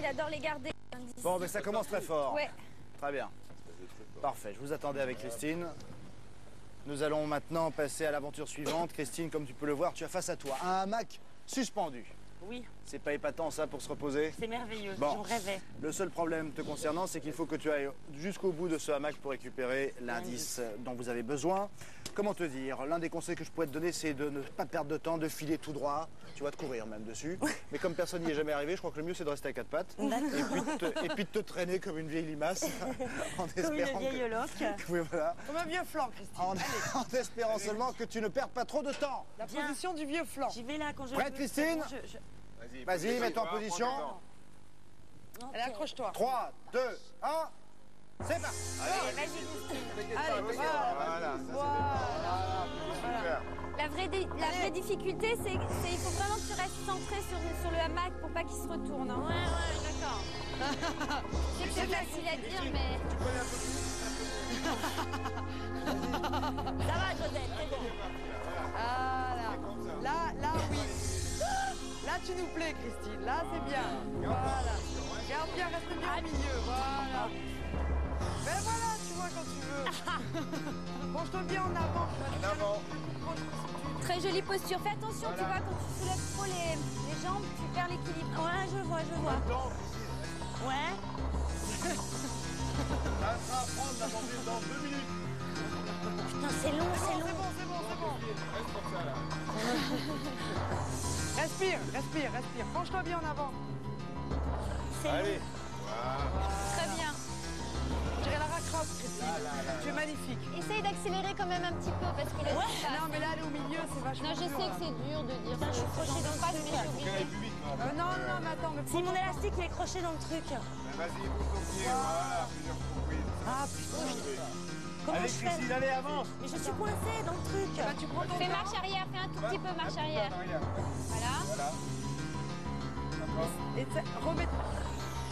adore les garder. Bon, mais ça commence très fort. Ouais. Très bien. Parfait, je vous attendais avec Christine. Nous allons maintenant passer à l'aventure suivante. Christine, comme tu peux le voir, tu as face à toi un hamac suspendu. Oui, C'est pas épatant ça pour se reposer? c'est merveilleux, Bon. j'en rêvais. Le seul problème te concernant, c'est qu'il faut que tu ailles jusqu'au bout de ce hamac pour récupérer l'indice dont vous avez besoin. Comment te dire? L'un des conseils que je pourrais te donner, c'est de ne pas perdre de temps, de filer tout droit. Tu vas te courir même dessus. Mais comme personne n'y est jamais arrivé, je crois que le mieux, c'est de rester à quatre pattes. Et puis de te traîner comme une vieille limace. En Comme une espérant vieille loque. Oui, voilà. Comme un vieux flanc, Christine. En espérant seulement que tu ne perds pas trop de temps. La position du vieux flanc. J'y vais là quand je Prête, veux. Christine? Vas-y, mets-toi en position. Allez, accroche-toi. 3, 2, 1. C'est parti. Allez, vas-y, Christine. Allez, voilà. Super. La vraie difficulté, c'est il faut vraiment que tu restes centré sur le hamac pour pas qu'il se retourne. Hein. Ouais, d'accord. Je sais que c'est facile à dire, mais... Ça va, Josette, c'est bon. Voilà. Là, oui. Là, tu nous plais, Christine. Là, c'est bien. Voilà. Garde bien, reste bien au milieu. Voilà. Ben voilà, tu vois quand tu veux. Penche-toi bien en avant. En avant. Très jolie posture. Fais attention, tu vois, quand tu soulèves trop les jambes, tu perds l'équilibre. Ouais, je vois. Ouais. Ça sera à prendre la pendule dans 2 minutes. Putain, c'est long, c'est long. C'est bon. Reste comme ça, là. Respire. Penche-toi bien en avant. Allez. Très bien. Je dirais la racrosse, Christine. Tu es magnifique. Essaye d'accélérer quand même un petit peu parce que là, Non, mais là, elle est au milieu, c'est vachement Non, je dur, sais là. que c'est dur de dire ça. Je suis crochée dans le pas, truc. mais je suis obligée. plus vite. Non, mais attends, mais Si mon élastique il est croché dans le truc. Vas-y, bouge ton pied. Voilà, plusieurs coups. Ah, putain. Comment Allez, je fais? Christine, allez, avance. Mais je suis coincée dans le truc. Bah, tu prends ton Fais temps. marche arrière, fais un tout petit peu marche arrière. Voilà. Voilà. Et remets.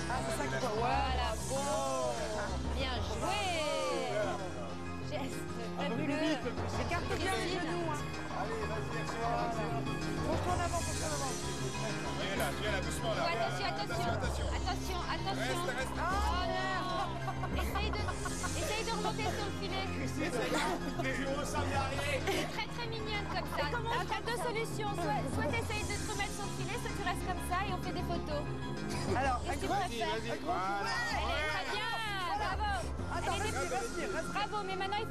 Ah, c'est ça que toi. Voilà, bon. Bien joué. Geste fabuleux. Écarte bien les genoux. Hein. Allez, vas-y, accélère. Penche-toi en avant. Viens là, doucement là. Attention. Reste. Oh non. Essaye de remonter sur le filet. Les jumeaux semblent y arriver. C'est très mignonne comme ça. Alors t'as deux solutions. Soit t'essayes de te remettre sur le filet, soit tu restes comme ça et on fait des photos. Alors, Qu'est-ce que tu préfères? Allez, très bien. Bravo. attends, Elle est respire. Bravo, mais maintenant il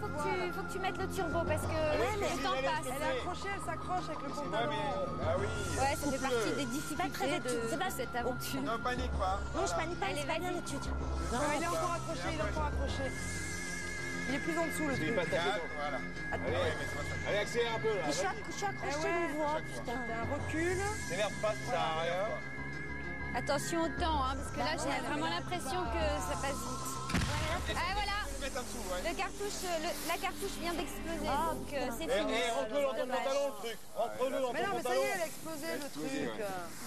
faut que tu mettes le turbo parce que le temps passe. Elle est accrochée, elle s'accroche avec le pantalon. Ah oui. Ouais, ça fait partie des difficultés C'est pas de cette aventure. Ne panique pas. Non, je panique pas, Allez, c'est pas bien vas-y. l'étude. Il est encore accroché, Il est plus en dessous, le truc. Voilà. Allez, accélère un peu là. Je suis accrochée ouais. au voix, putain. T'as un recul. T'énerve pas, ça sert à rien. Attention au temps, hein, parce que là j'ai vraiment l'impression que ça passe vite. Ah voilà, Mettre en dessous, ouais. la cartouche vient d'exploser, donc c'est Et fini. rentre-le dans ton Dommage. pantalon, le truc. Rentre-le dans Mais ton non, mais ça y pantalon. est, elle a explosé le truc.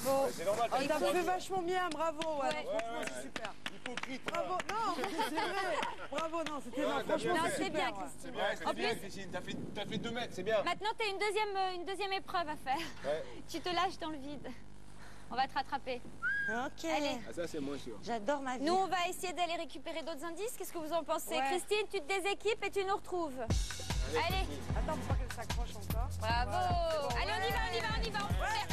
Bon, C'est normal. Oh, t'as fait vachement bien, bravo. Ouais, Ouais. franchement, c'est super. Hypocrite. Bravo. Non, c'est vrai. Bravo, non, c'était non, franchement, non, c'est c'est super. bien, Ouais. Christine. Ouais, En plus, Christine. T'as fait 2 mètres, c'est bien. maintenant tu as une deuxième épreuve à faire. Ouais. Tu te lâches dans le vide. On va te rattraper. Ok. Allez. Ah, ça, c'est moins sûr. J'adore ma vie. Nous, on va essayer d'aller récupérer d'autres indices. Qu'est-ce que vous en pensez? Ouais. Christine, tu te déséquipes et tu nous retrouves. Allez, Attends, faut pas qu'elle s'accroche encore. bravo. Voilà. Allez, on y va. Ouais,